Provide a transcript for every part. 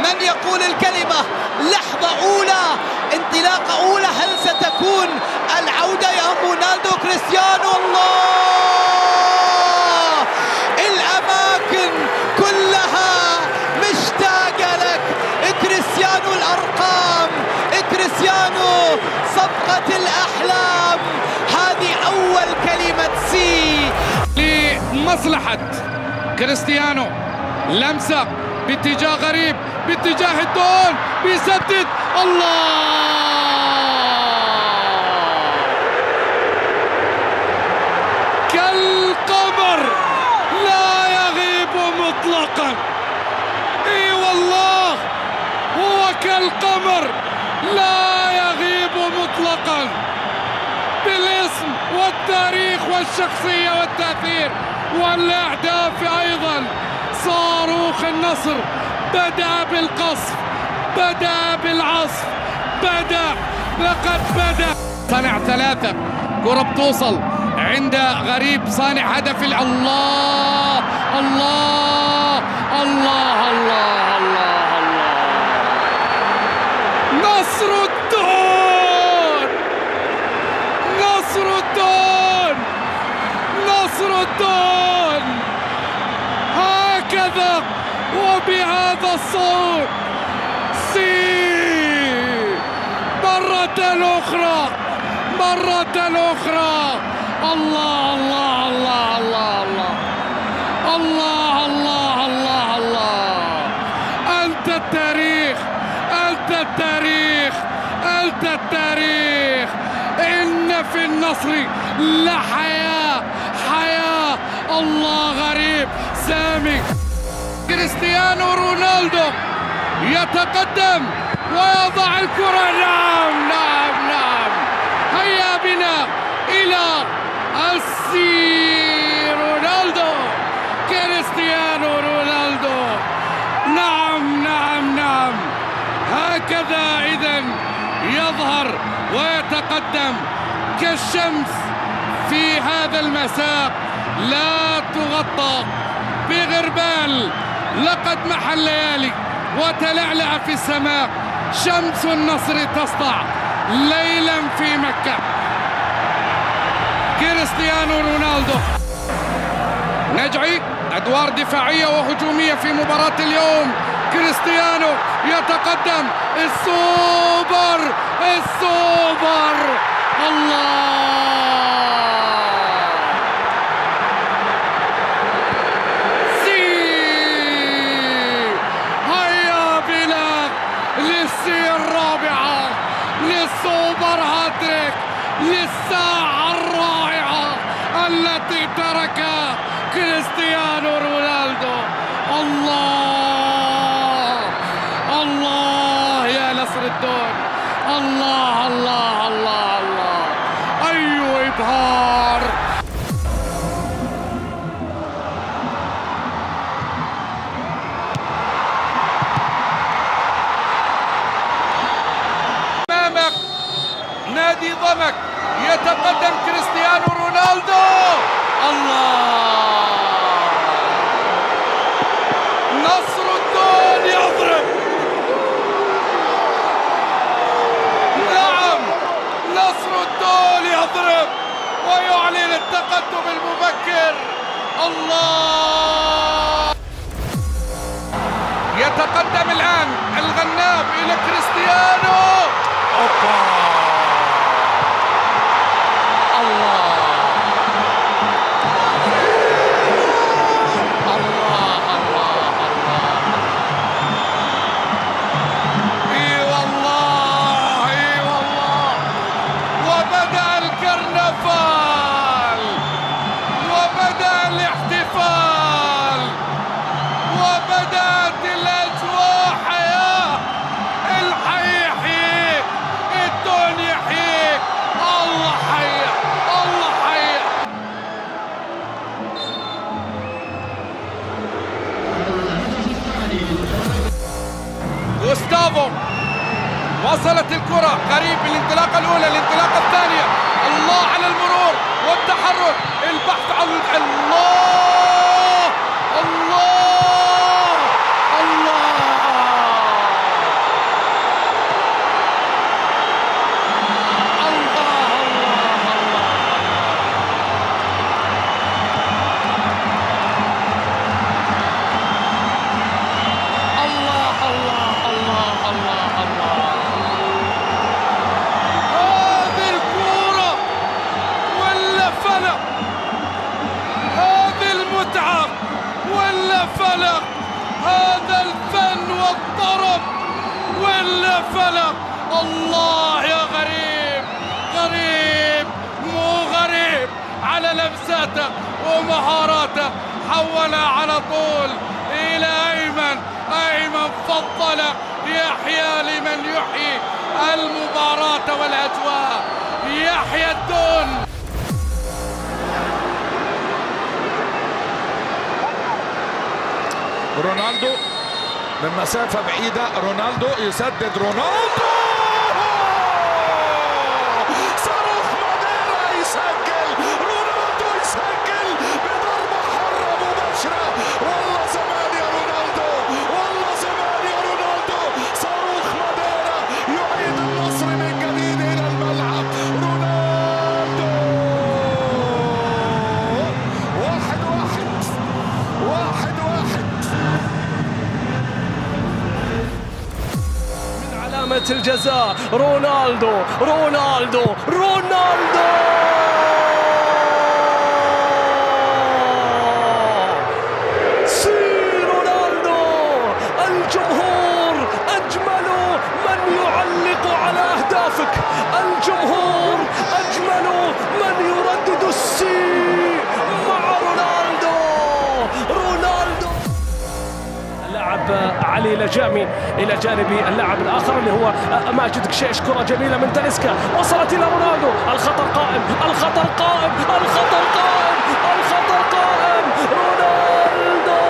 من يقول الكلمة؟ لحظة أولى، انطلاقة أولى، هل ستكون العودة يا رونالدو كريستيانو؟ الله، الأماكن كلها مشتاقة لك كريستيانو، الأرقام كريستيانو، صفقة الأحلام. هذه أول كلمة سي لمصلحة كريستيانو. لمسة باتجاه غريب، باتجاه الدون، بيسدد. الله، كالقمر لا يغيب مطلقا. اي والله هو كالقمر لا يغيب مطلقا، بالاسم والتاريخ والشخصية والتأثير والأهداف أيضا. صاروخ النصر بدأ بالقصف، بدأ بالعصف، لقد بدأ. صنع ثلاثة، كرة بتوصل عند غريب صانع هدف. الله الله الله الله الله الله، نصر الدون، نصر الدون، نصر الدون. هكذا وبهذا الصوت مرة أخرى، مرة أخرى. الله الله الله الله الله الله الله الله. أنت التاريخ، أنت التاريخ، أنت التاريخ. إن في النصر لحياة، حياة. الله، غريب سامي. كريستيانو رونالدو يتقدم ويضع الكرة. نعم نعم نعم. هيا بنا إلى السي رونالدو، كريستيانو رونالدو. نعم نعم نعم، هكذا إذن يظهر ويتقدم كالشمس في هذا المساء، لا تغطى بغربال. لقد محى الليالي وتلعلع في السماء، شمس النصر تسطع ليلا في مكة. كريستيانو رونالدو نجعي أدوار دفاعية وهجومية في مباراة اليوم. كريستيانو يتقدم، السوبر، السوبر. الله، الرابعة للسوبر هاتريك، للساعة الرائعة التي تركها كريستيانو رونالدو. الله الله يا نصر الدون. الله الله الله الله، أي إبهار. نادي ضمك يتقدم كريستيانو رونالدو. الله، نصر الدون يضرب. نعم، نصر الدون يضرب ويعلن التقدم المبكر. الله، يتقدم الآن الغنام إلى كريستيانو. أوبا، وبدأت الأجواء حياة. الحي يحييك، الدون يحييك. الله حي، الله حي. غوستافو، وصلت الكرة غريب بالانطلاقة الأولى، الانطلاقة الثانية. الله على المرور والتحرك، البحث عن الله الله الله. فلق، هذا الفن والطرب ولا فلق. الله يا غريب، غريب مو غريب على لمساته ومهاراته، حولها على طول إلى أيمن. أيمن فضل يحيى لمن يحيي المباراة والأجواء، يحيى الدون. رونالدو من مسافة بعيدة، رونالدو يسدد، رونالدو صاروخ ماديرا يسجل، رونالدو يسجل بضربة حرة مباشرة. والله زمان يا رونالدو، والله زمان يا رونالدو. صاروخ ماديرا يعيد النصر من جديد إلى الملعب. رونالدو 1-1. علامة الجزاء رونالدو، رونالدو، رونالدو. سي رونالدو. الجمهور أجمل من يعلق على أهدافك، الجمهور أجمل من يردد السي مع رونالدو. رونالدو. اللاعب علي لجامي إلى جانب اللاعب الآخر اللي هو ماجد قشيش. كرة جميلة من تاليسكا وصلت إلى رونالدو. الخطر قائم، الخطر قائم، الخطر قائم، الخطر قائم. رونالدو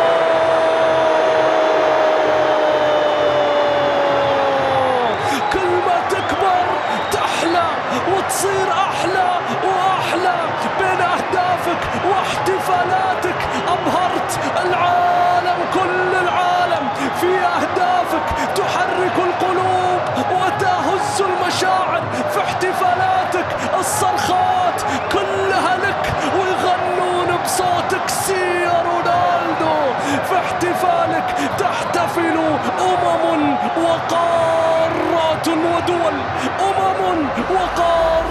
كل ما تكبر تحلى وتصير أحلى وأحلى. بين أهدافك واحتفالاتك أبهرت العالم، كل العالم في أهدافك تحرك القلوب وتهز المشاعر. في احتفالاتك الصرخات كلها لك ويغنون بصوتك سي يا رونالدو. في احتفالك تحتفل وقارات ودول، وقارات.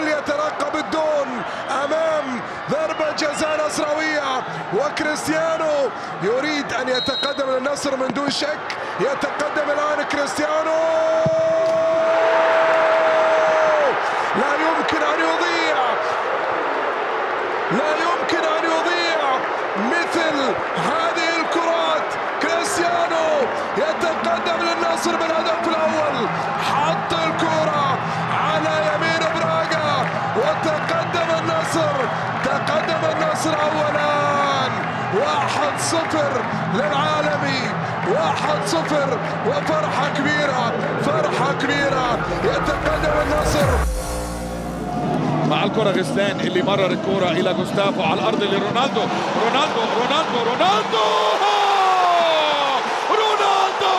يترقب الدون أمام ضربة جزاء نصراوية، وكريستيانو يريد أن يتقدم للنصر من دون شك. يتقدم الآن كريستيانو، لا يمكن أن يضيع، لا يمكن أن يضيع مثل هذه الكرات. كريستيانو يتقدم للنصر بالهدف الأول، حط الكرة على يمين براغا وتقدم النصر. تقدم النصر أولا 1-0 للعالمي، 1-0 وفرحة كبيرة، فرحة كبيرة. يتقدم النصر مع الكرة. غسلان اللي مرر الكرة إلى جوستافو على الأرض لرونالدو. رونالدو رونالدو رونالدو رونالدو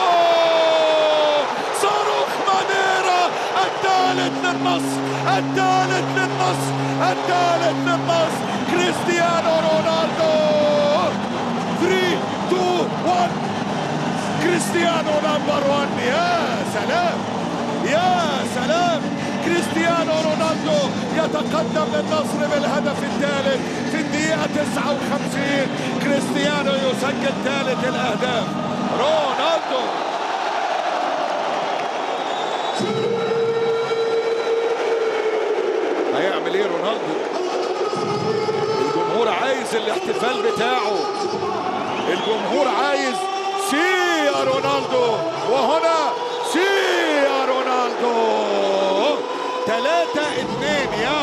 صاروخ ماديرا الثالث للنصر، الثالث للنصر، الثالث للنصر. كريستيانو رونالدو 3 2 1. كريستيانو نمبر 1. يا سلام يا سلام. كريستيانو رونالدو رونالدو يتقدم للنصر بالهدف الثالث في الدقيقة 59. كريستيانو يسجل ثالث الأهداف. رونالدو هيعمل ايه رونالدو؟ الجمهور عايز الاحتفال بتاعه، الجمهور عايز سي يا رونالدو، وهنا سي يا رونالدو. 3-2 يا